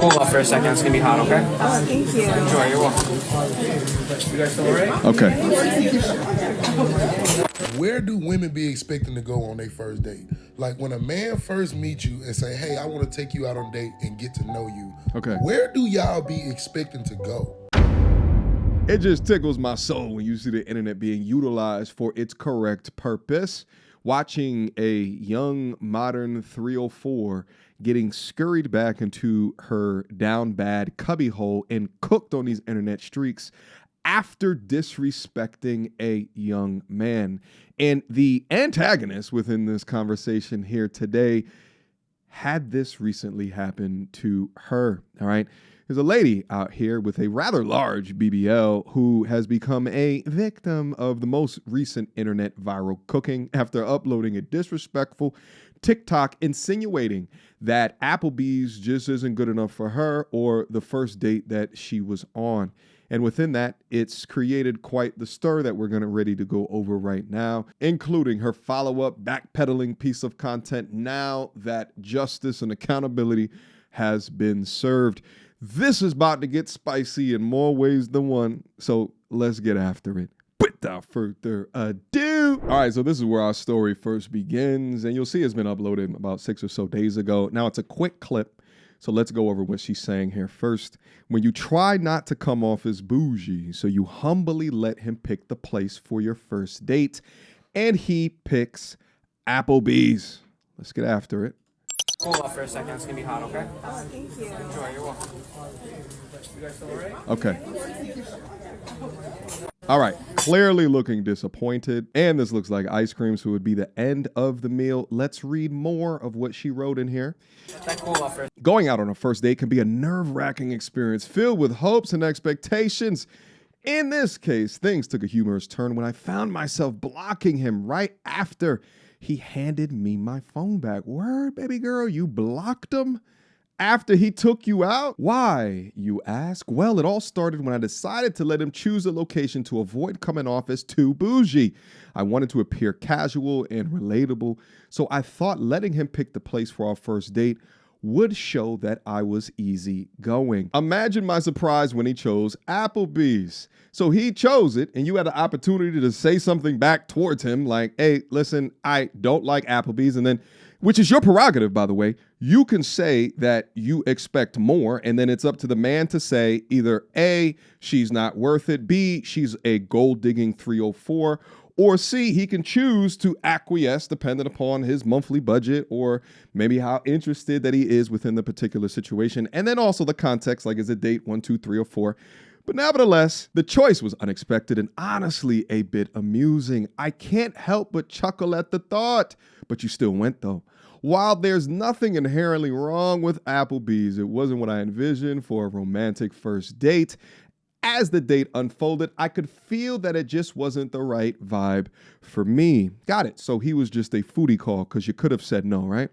Hold off for a second. It's gonna be hot, okay? Oh, thank you. Enjoy. You're welcome. You guys still alright? Okay. Where do women be expecting to go on their first date? Like when a man first meets you and say, hey, I want to take you out on a date and get to know you. Okay. Where do y'all be expecting to go? It just tickles my soul when you see the internet being utilized for its correct purpose. Watching a young modern 304 getting scurried back into her down bad cubbyhole and cooked on these internet streaks after disrespecting a young man. And the antagonist within this conversation here today had this recently happen to her, all right? There's a lady out here with a rather large BBL who has become a victim of the most recent internet viral cooking after uploading a disrespectful TikTok insinuating that Applebee's just isn't good enough for her or the first date that she was on. And within that, it's created quite the stir that we're ready to go over right now, including her follow-up backpedaling piece of content now that justice and accountability has been served. This is about to get spicy in more ways than one, so let's get after it. Without further ado. All right, so this is where our story first begins, and you'll see it's been uploaded about 6 or so days ago. Now, it's a quick clip, so let's go over what she's saying here first. When you try not to come off as bougie, so you humbly let him pick the place for your first date, and he picks Applebee's. Let's get after it. Hold off for a second. It's gonna be hot, okay? Oh, thank you. Enjoy. You're welcome. You guys still alright? Okay. All right, clearly looking disappointed, and this looks like ice cream, so it would be the end of the meal. Let's read more of what she wrote in here. Hold off for Going out on a first date can be a nerve-wracking experience filled with hopes and expectations. In this case, things took a humorous turn when I found myself blocking him right after he handed me my phone back. Word, baby girl, you blocked him? After he took you out? Why, you ask? Well, it all started when I decided to let him choose a location to avoid coming off as too bougie. I wanted to appear casual and relatable, so I thought letting him pick the place for our first date would show that I was easygoing. Imagine my surprise when he chose Applebee's. So he chose it, and you had the opportunity to say something back towards him like, hey, listen, I don't like Applebee's, and then, which is your prerogative, by the way, you can say that you expect more, and then it's up to the man to say either A, she's not worth it, B, she's a gold-digging 304, or C, he can choose to acquiesce depending upon his monthly budget or maybe how interested that he is within the particular situation. And then also the context, like is it date 1, 2, 3, or 4? But nevertheless, the choice was unexpected and honestly a bit amusing. I can't help but chuckle at the thought, but you still went though. While there's nothing inherently wrong with Applebee's, it wasn't what I envisioned for a romantic first date. As the date unfolded, I could feel that it just wasn't the right vibe for me. Got it. So he was just a foodie call because you could have said no, right?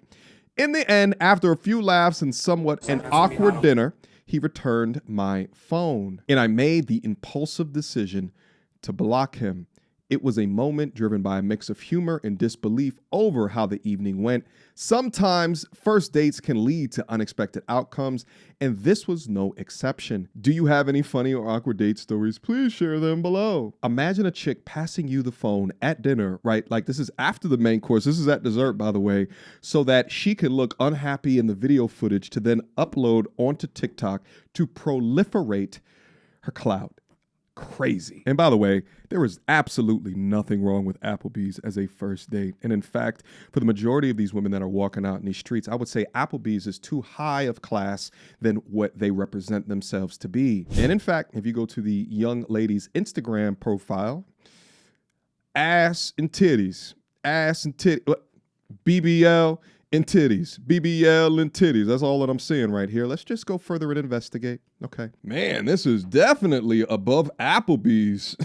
In the end, after a few laughs and somewhat an awkward dinner, he returned my phone and I made the impulsive decision to block him. It was a moment driven by a mix of humor and disbelief over how the evening went. Sometimes first dates can lead to unexpected outcomes, and this was no exception. Do you have any funny or awkward date stories? Please share them below. Imagine a chick passing you the phone at dinner, right? Like this is after the main course. This is at dessert, by the way, so that she can look unhappy in the video footage to then upload onto TikTok to proliferate her clout. Crazy. And by the way, there was absolutely nothing wrong with Applebee's as a first date. And in fact, for the majority of these women that are walking out in these streets, I would say Applebee's is too high of class than what they represent themselves to be. And in fact, if you go to the young lady's Instagram profile, ass and titties, BBL and titties, BBL and titties. That's all that I'm seeing right here. Let's just go further and investigate. Okay. Man, this is definitely above Applebee's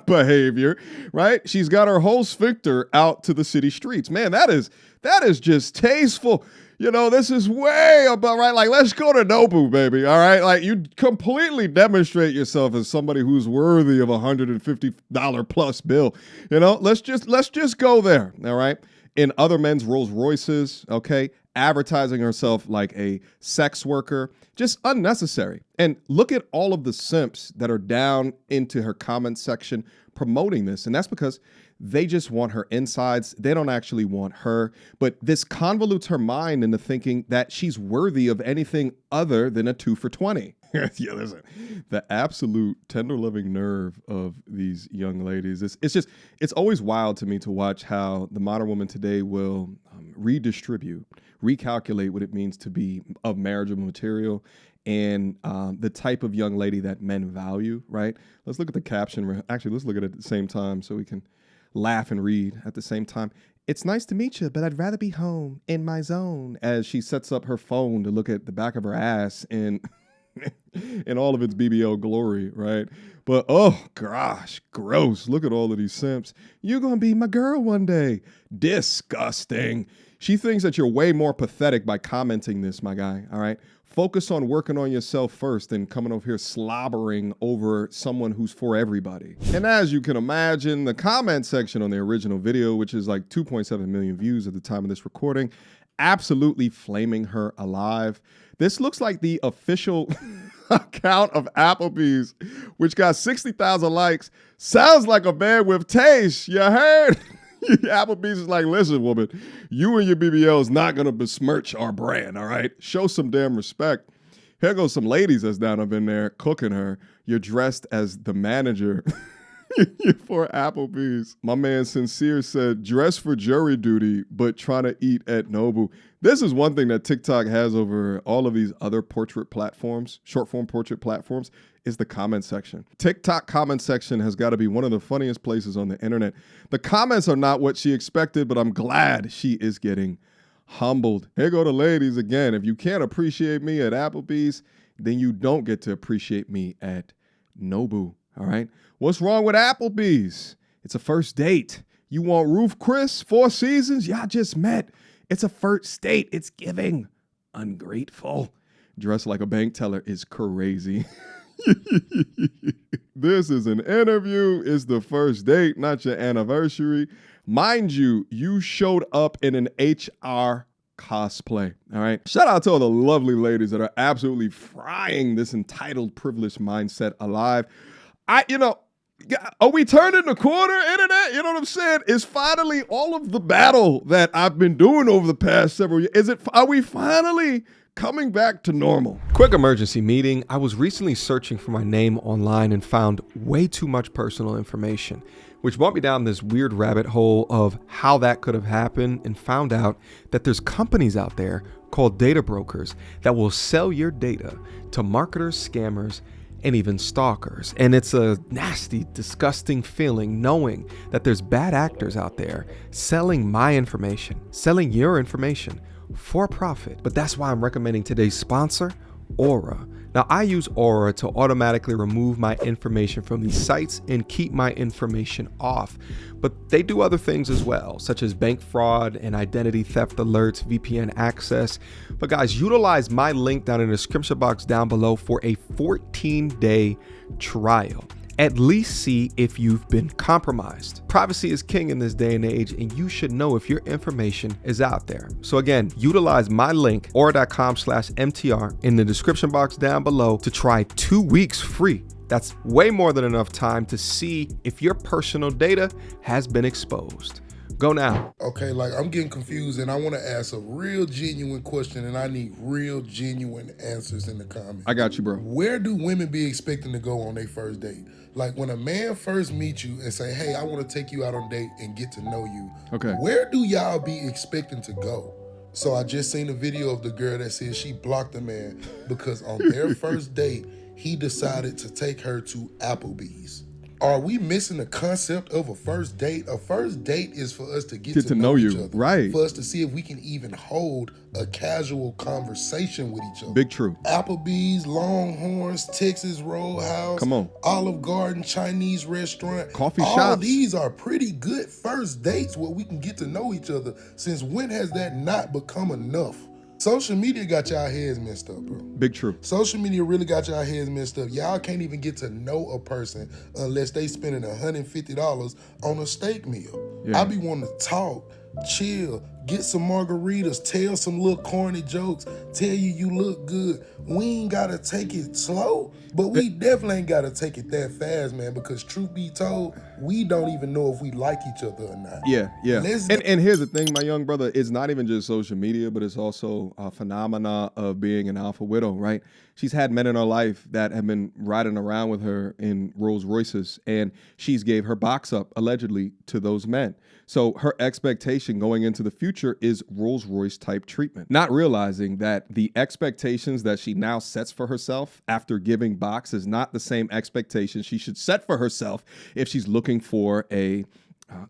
behavior, right? She's got her whole sphincter out to the city streets. Man, that is just tasteful. You know, this is way above, right? Like, let's go to Nobu, baby, all right? Like, you completely demonstrate yourself as somebody who's worthy of a $150 plus bill. You know, let's just go there, all right? In other men's Rolls Royces, okay, advertising herself like a sex worker, just unnecessary. And look at all of the simps that are down into her comment section promoting this. And that's because they just want her insides. They don't actually want her. But this convolutes her mind into thinking that she's worthy of anything other than a 2 for $20. Yeah, listen, the absolute tender loving nerve of these young ladies. It's always wild to me to watch how the modern woman today will redistribute, recalculate what it means to be of marriageable material and the type of young lady that men value, right? Let's look at the caption. Actually, let's look at it at the same time so we can laugh and read at the same time. It's nice to meet you, but I'd rather be home in my zone, as she sets up her phone to look at the back of her ass and in all of its BBL glory, right? But oh gosh, gross. Look at all of these simps. You're gonna be my girl one day. Disgusting. She thinks that you're way more pathetic by commenting this, my guy, all right? Focus on working on yourself first and coming over here slobbering over someone who's for everybody. And as you can imagine, the comment section on the original video, which is like 2.7 million views at the time of this recording, absolutely flaming her alive. This looks like the official account of Applebee's, which got 60,000 likes. Sounds like a man with taste, you heard? Applebee's is like, listen, woman, you and your BBL is not going to besmirch our brand, all right? Show some damn respect. Here goes some ladies that's down up in there cooking her. You're dressed as the manager for Applebee's. My man Sincere said, dress for jury duty, but trying to eat at Nobu. This is one thing that TikTok has over all of these other portrait platforms, short form portrait platforms, is the comment section. TikTok comment section has got to be one of the funniest places on the internet. The comments are not what she expected, but I'm glad she is getting humbled. Here go the ladies again. If you can't appreciate me at Applebee's, then you don't get to appreciate me at Nobu, all right? What's wrong with Applebee's? It's a first date. You want Roof Chris, 4 Seasons? Y'all just met. It's a first date. It's giving. Ungrateful. Dressed like a bank teller is crazy. This is an interview. It's the first date, not your anniversary. Mind you, you showed up in an HR cosplay, all right? Shout out to all the lovely ladies that are absolutely frying this entitled privileged mindset alive. Are we turning the corner, internet? You know what I'm saying? Is finally all of the battle that I've been doing over the past several years, are we finally coming back to normal? Quick emergency meeting. I was recently searching for my name online and found way too much personal information, which brought me down this weird rabbit hole of how that could have happened, and found out that there's companies out there called data brokers that will sell your data to marketers, scammers, and even stalkers. And it's a nasty, disgusting feeling knowing that there's bad actors out there selling my information, selling your information for profit. But that's why I'm recommending today's sponsor, Aura. Now, I use Aura to automatically remove my information from these sites and keep my information off. But they do other things as well, such as bank fraud and identity theft alerts, VPN access. But guys, utilize my link down in the description box down below for a 14-day trial. At least see if you've been compromised. Privacy is king in this day and age, and you should know if your information is out there. So again, utilize my link, aura.com/MTR, in the description box down below to try 2 weeks free. That's way more than enough time to see if your personal data has been exposed. Go now. Okay, like I'm getting confused and I want to ask a real genuine question and I need real genuine answers in the comments. I got you, bro. Where do women be expecting to go on their first date? Like when a man first meets you and say, hey, I want to take you out on a date and get to know you. Okay. Where do y'all be expecting to go? So I just seen a video of the girl that said she blocked a man because on their first date, he decided to take her to Applebee's. Are we missing the concept of a first date? A first date is for us to get to know each other. Right. For us to see if we can even hold a casual conversation with each other. Big true. Applebee's, Longhorns, Texas Roadhouse. Come on. Olive Garden, Chinese restaurant. Coffee All shops. these are pretty good first dates where we can get to know each other. Since when has that not become enough? Social media got y'all heads messed up, bro. Big true. Social media really got y'all heads messed up. Y'all can't even get to know a person unless they spending $150 on a steak meal. Yeah. I be wanting to talk, chill, get some margaritas, tell some little corny jokes, tell you look good. We ain't gotta take it slow, but we definitely ain't gotta take it that fast, man, because truth be told, we don't even know if we like each other or not. Yeah. And here's the thing, my young brother, it's not even just social media, but it's also a phenomena of being an alpha widow, right? She's had men in her life that have been riding around with her in Rolls Royces, and she's gave her box up, allegedly, to those men. So her expectation going into the future is Rolls Royce type treatment, not realizing that the expectations that she now sets for herself after giving box is not the same expectation she should set for herself if she's looking for a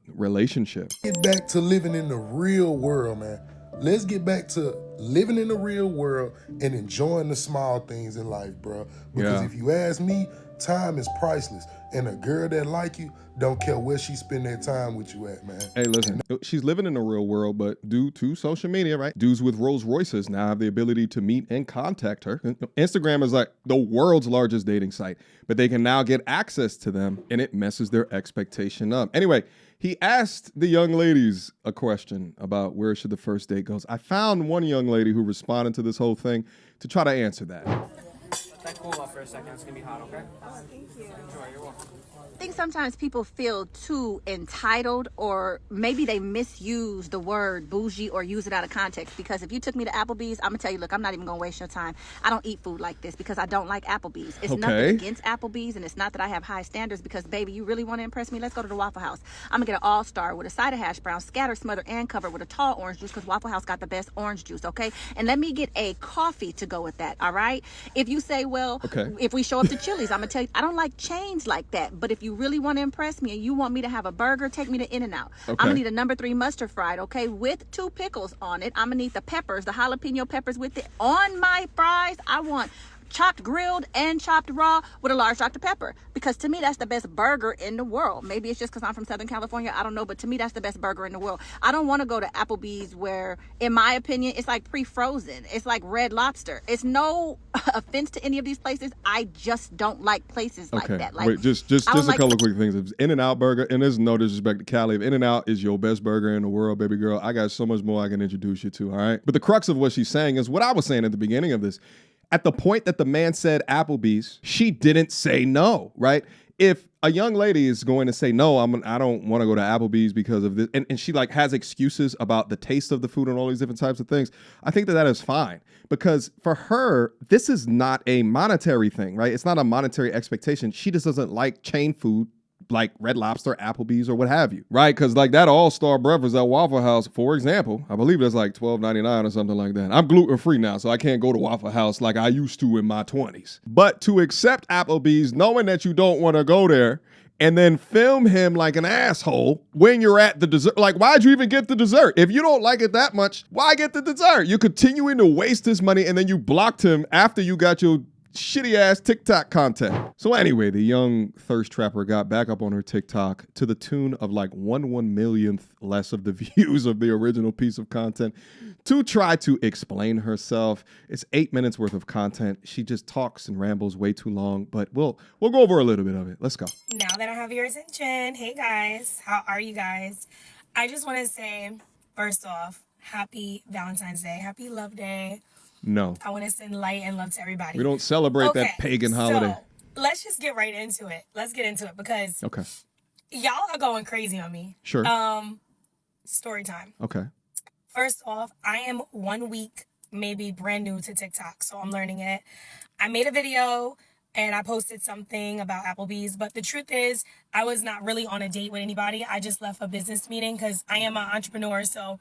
relationship. Get back to living in the real world, man. Let's get back to living in the real world and enjoying the small things in life, bro. Because if you ask me, time is priceless. And a girl that like you don't care where she spend that time with you at, man. Hey, listen, she's living in the real world, but due to social media, right? Dudes with Rolls Royces now have the ability to meet and contact her. Instagram is like the world's largest dating site, but they can now get access to them, and it messes their expectation up. Anyway, he asked the young ladies a question about where should the first date go. I found one young lady who responded to this whole thing to try to answer that. Let that cool off for a second. It's gonna be hot, okay? Thank you. Enjoy. You're welcome. I think sometimes people feel too entitled, or maybe they misuse the word bougie or use it out of context. Because if you took me to Applebee's, I'm gonna tell you, look, I'm not even gonna waste your time. I don't eat food like this because I don't like Applebee's. It's nothing against Applebee's, and it's not that I have high standards, because baby, you really want to impress me? Let's go to the Waffle House. I'm gonna get an all-star with a side of hash brown, scattered, smothered, and covered with a tall orange juice, because Waffle House got the best orange juice, okay? And let me get a coffee to go with that, all right? If you say, well, if we show up to Chili's, I'm gonna tell you, I don't like chains like that. But if you really want to impress me and you want me to have a burger, take me to In-N-Out. I'm gonna need a number 3 mustard fried, okay, with 2 pickles on it. I'm gonna need the peppers, the jalapeno peppers with it on my fries. I want chopped, grilled, and chopped raw with a large Dr. Pepper, because to me that's the best burger in the world. Maybe it's just because I'm from Southern California, I don't know, but to me that's the best burger in the world. I don't want to go to Applebee's where, in my opinion, it's like pre-frozen. It's like Red Lobster. It's no offense to any of these places, I just don't like places like that. Like, wait, just a couple of quick things. If In-N-Out burger, and there's no disrespect to Cali, if In-N-Out is your best burger in the world, baby girl, I got so much more I can introduce you to, all right? But the crux of what she's saying is what I was saying at the beginning of this. At the point that the man said Applebee's, she didn't say no, right? If a young lady is going to say, no, I don't want to go to Applebee's because of this, and she like has excuses about the taste of the food and all these different types of things, I think that is fine. Because for her, this is not a monetary thing, right? It's not a monetary expectation. She just doesn't like chain food like Red Lobster, Applebee's, or what have you, right? Because like that all-star breakfast at Waffle House, for example, I believe that's like $12.99 or something like that. I'm gluten-free now, so I can't go to Waffle House like I used to in my 20s. But to accept Applebee's, knowing that you don't want to go there, and then film him like an asshole when you're at the dessert. Like, why'd you even get the dessert? If you don't like it that much, why get the dessert? You're continuing to waste his money, and then you blocked him after you got your shitty ass TikTok content. So anyway, the young thirst trapper got back up on her TikTok to the tune of like 1/1,000,000th less of the views of the original piece of content to try to explain herself. It's 8 minutes worth of content. She just talks and rambles way too long, but we'll go over a little bit of it. Let's go. Now that I have your attention, hey guys, how are you guys? I just want to say, first off, happy Valentine's Day, happy Love Day. No. I want to send light and love to everybody. We don't celebrate that pagan holiday. So let's just get right into it. Let's get into it because y'all are going crazy on me. Sure. Story time. Okay. First off, I am 1 week maybe brand new to TikTok, so I'm learning it. I made a video and I posted something about Applebee's, but the truth is I was not really on a date with anybody. I just left a business meeting because I am an entrepreneur, so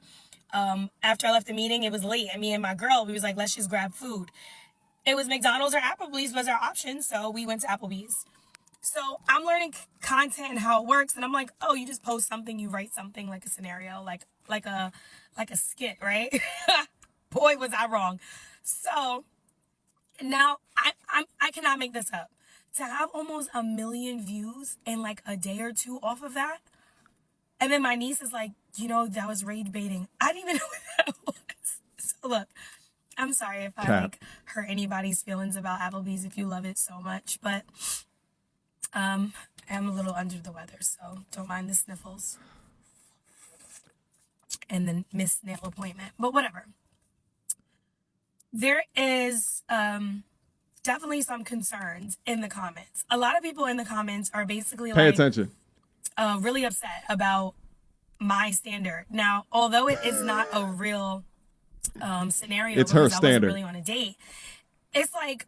after I left the meeting, it was late, and me and my girl, we was like, let's just grab food. It was McDonald's or Applebee's was our option, so we went to Applebee's. So I'm learning content and how it works, and I'm like, oh, you just post something, you write something like a scenario, like a skit, right? Boy, was I wrong. So now I cannot make this up. To have almost 1 million views in like a day or two off of that, and then my niece is like, you know, that was rage baiting. I didn't even know what that was. So look, I'm sorry if I like hurt anybody's feelings about Applebee's if you love it so much, but I'm a little under the weather, so don't mind the sniffles. and then missed nail appointment. But whatever. There is definitely some concerns in the comments. A lot of people in the comments are basically Pay attention. Really upset about my standard. Now, although it is not a real scenario, it's her because I standard. wasn't really on a date, it's like,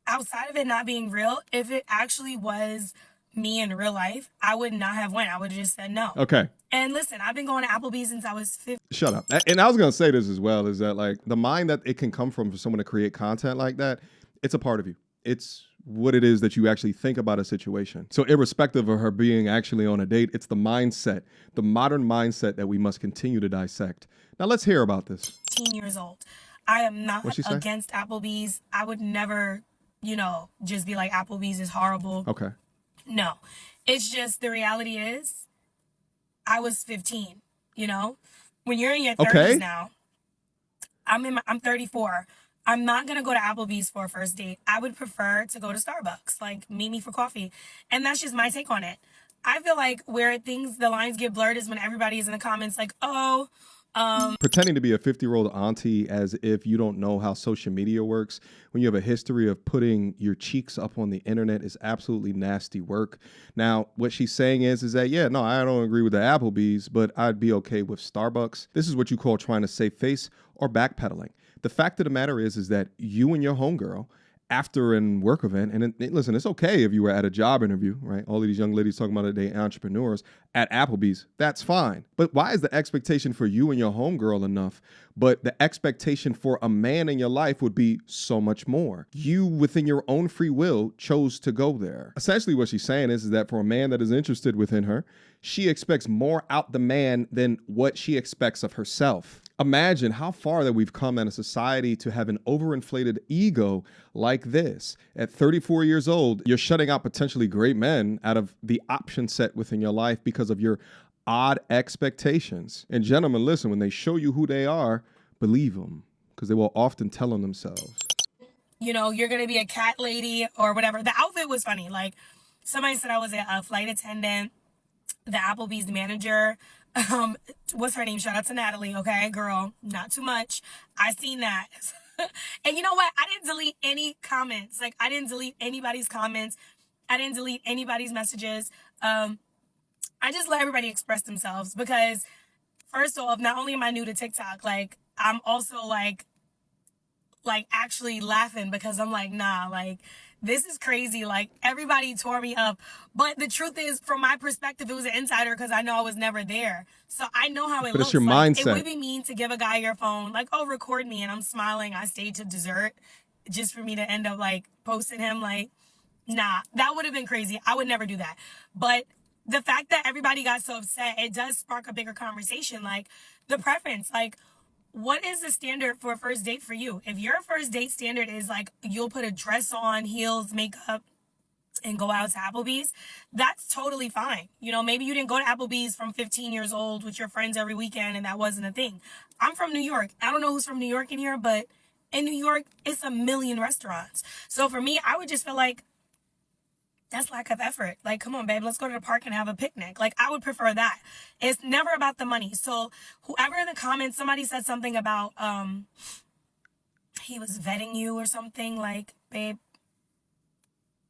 outside of it not being real, if it actually was me in real life, I would not have went. I would have just said no. Okay. And listen, I've been going to Applebee's since I was 15. Shut up. And I was going to say this as well, is that like the mind that it can come from for someone to create content like that, it's a part of you. It's what it is that you actually think about a situation. So irrespective of her being actually on a date, it's the mindset, the modern mindset that we must continue to dissect. Now let's hear about this. 15 years old. I am not What'd she say? against Applebee's. I would never, just be like, Applebee's is horrible. Okay. No. It's just, the reality is, I was 15, When you're in your 30s now, I'm 34. I'm not going to go to Applebee's for a first date. I would prefer to go to Starbucks, like meet me for coffee. And that's just my take on it. I feel like where the lines get blurred is when everybody is in the comments like, pretending to be a 50-year-old auntie as if you don't know how social media works when you have a history of putting your cheeks up on the internet is absolutely nasty work. Now, what she's saying is that, yeah, no, I don't agree with the Applebee's, but I'd be okay with Starbucks. This is what you call trying to save face or backpedaling. The fact of the matter is that you and your homegirl, after an work event, and listen, it's okay if you were at a job interview, right? All of these young ladies talking about they entrepreneurs at Applebee's, that's fine. But why is the expectation for you and your homegirl enough, but the expectation for a man in your life would be so much more? You, within your own free will, chose to go there. Essentially what she's saying is that for a man that is interested within her, she expects more out the man than what she expects of herself. Imagine how far that we've come in a society to have an overinflated ego like this. At 34 years old, you're shutting out potentially great men out of the option set within your life because of your odd expectations. And gentlemen, listen, when they show you who they are, believe them, because they will often tell on themselves. You're going to be a cat lady or whatever. The outfit was funny. Like, somebody said I was a flight attendant, the Applebee's manager. What's her name? Shout out to Natalie. Okay, girl, not too much. I seen that. And you know what? I didn't delete any comments. Like, I didn't delete anybody's comments. I didn't delete anybody's messages. I just let everybody express themselves because, first off, not only am I new to TikTok, like, I'm also like actually laughing because I'm like, nah, like, this is crazy. Like, everybody tore me up. But the truth is, from my perspective, it was an insider because I know I was never there. So I know how it looks. But it's your like, mindset. It would be mean to give a guy your phone, like, oh, record me. And I'm smiling. I stayed to dessert just for me to end up, like, posting him. Like, nah, that would have been crazy. I would never do that. But the fact that everybody got so upset, it does spark a bigger conversation. Like, the preference, like, what is the standard for a first date for you? If your first date standard is like you'll put a dress on, heels, makeup, and go out to Applebee's, that's totally fine. Maybe you didn't go to Applebee's from 15 years old with your friends every weekend and that wasn't a thing. I'm from New York. I don't know who's from New York in here, but in New York, it's a million restaurants. So for me, I would just feel like that's lack of effort. Like, come on, babe, let's go to the park and have a picnic. Like, I would prefer that. It's never about the money. So whoever in the comments, somebody said something about he was vetting you or something. Like, babe,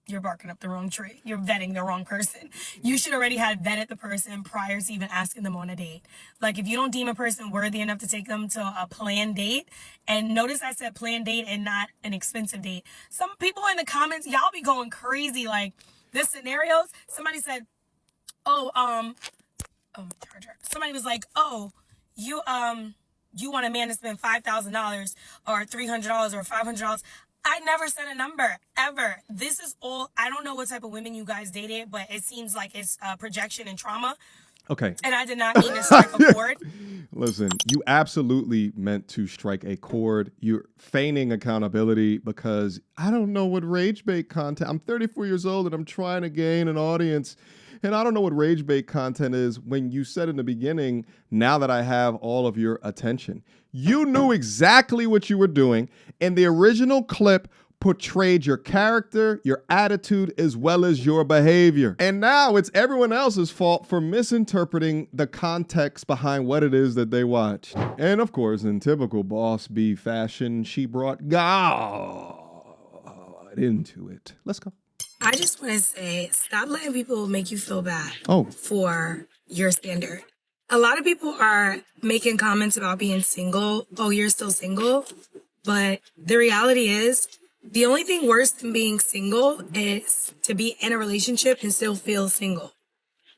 you're barking up the wrong tree. You're vetting the wrong person. You should already have vetted the person prior to even asking them on a date. Like, if you don't deem a person worthy enough to take them to a planned date, and notice I said planned date and not an expensive date. Some people in the comments, y'all be going crazy. Like, the scenarios, somebody said, somebody was like, oh, you want a man to spend $5,000 or $300 or $500. I never said a number, ever. This is all, I don't know what type of women you guys dated, but it seems like it's projection and trauma. Okay. And I did not mean to strike a chord. Listen, you absolutely meant to strike a chord. You're feigning accountability because I don't know what rage bait content. I'm 34 years old and I'm trying to gain an audience. And I don't know what rage bait content is when you said in the beginning, now that I have all of your attention. You knew exactly what you were doing. In the original clip, portrayed your character, your attitude, as well as your behavior. And now it's everyone else's fault for misinterpreting the context behind what it is that they watched. And of course, in typical Boss B fashion, she brought God into it. Let's go. I just want to say, stop letting people make you feel bad for your standard. A lot of people are making comments about being single. Oh, you're still single? But the reality is, the only thing worse than being single is to be in a relationship and still feel single.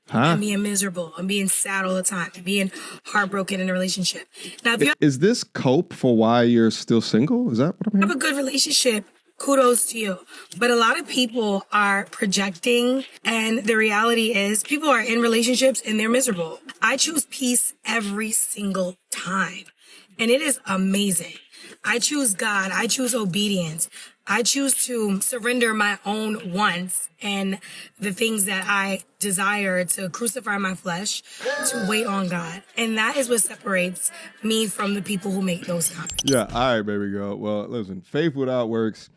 And being miserable and being sad all the time and being heartbroken in a relationship. Now, if you Is this cope for why you're still single? Is that what I'm hearing? have a good relationship, kudos to you. But a lot of people are projecting, and the reality is people are in relationships and they're miserable. I choose peace every single time, and it is amazing. I choose God. I choose obedience. I choose to surrender my own wants and the things that I desire, to crucify my flesh, to wait on God. And that is what separates me from the people who make those comments. Yeah, all right, baby girl. Well, listen, faith without works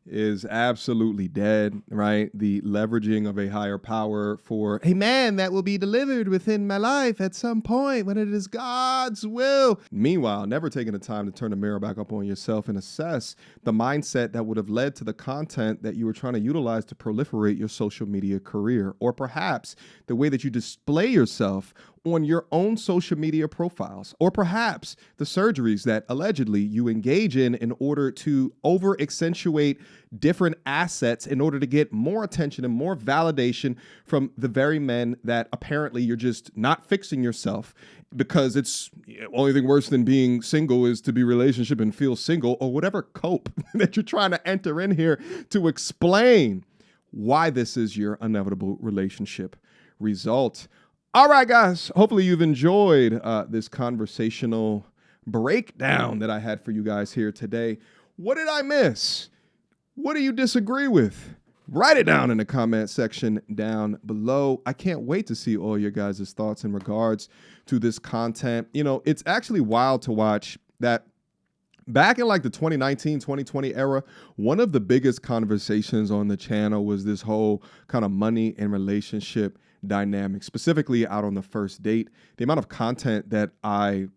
is absolutely dead, right? The leveraging of a higher power for a man that will be delivered within my life at some point when it is God's will. Meanwhile, never taking the time to turn the mirror back up on yourself and assess the mindset that would have led to the content that you were trying to utilize to proliferate your social media career, or perhaps the way that you display yourself on your own social media profiles, or perhaps the surgeries that allegedly you engage in order to over accentuate different assets in order to get more attention and more validation from the very men that apparently you're just not fixing yourself, because it's only thing worse than being single is to be relationship and feel single, or whatever cope that you're trying to enter in here to explain why this is your inevitable relationship result. All right, guys, hopefully you've enjoyed this conversational breakdown that I had for you guys here today. What did I miss? What do you disagree with? Write it down in the comment section down below. I can't wait to see all your guys' thoughts in regards to this content. You know, it's actually wild to watch that back in like the 2019, 2020 era, one of the biggest conversations on the channel was this whole kind of money and relationship dynamic, specifically out on the first date. The amount of content that I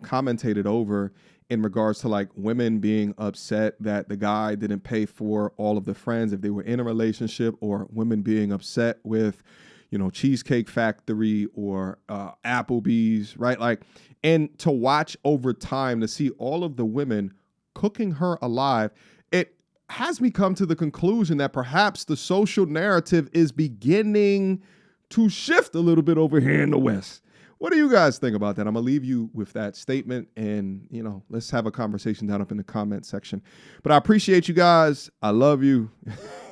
commentated over in regards to like women being upset that the guy didn't pay for all of the friends if they were in a relationship, or women being upset with, you know, Cheesecake Factory or Applebee's, right? Like, and to watch over time, to see all of the women cooking her alive, it has me come to the conclusion that perhaps the social narrative is beginning to shift a little bit over here in the West. What do you guys think about that? I'm going to leave you with that statement, and, you know, let's have a conversation down up in the comment section. But I appreciate you guys. I love you.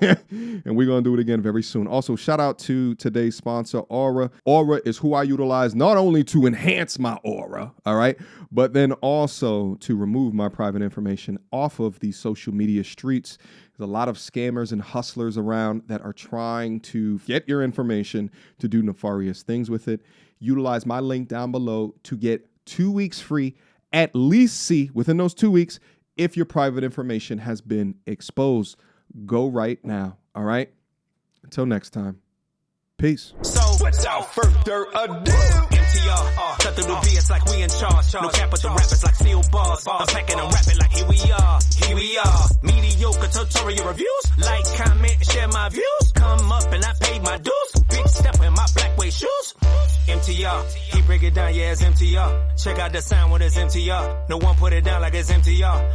And we're going to do it again very soon. Also, shout out to today's sponsor, Aura. Aura is who I utilize not only to enhance my aura, all right, but then also to remove my private information off of the social media streets. There's a lot of scammers and hustlers around that are trying to get your information to do nefarious things with it. Utilize my link down below to get 2 weeks free, at least see within those 2 weeks if your private information has been exposed. Go right now. All right. Until next time. Peace. So without further ado, MTR, cut through the BS like we in charge. No cap with the rappers like steel bars. I'm packing and rapping like here we are. Here we are. Mediocre tutorial reviews. Like, comment, share my views. Come up and I paid my dues. Big step in my black way shoes. MTR, he break it down, yeah, it's MTR. Check out the sound when it's MTR. No one put it down like it's MTR.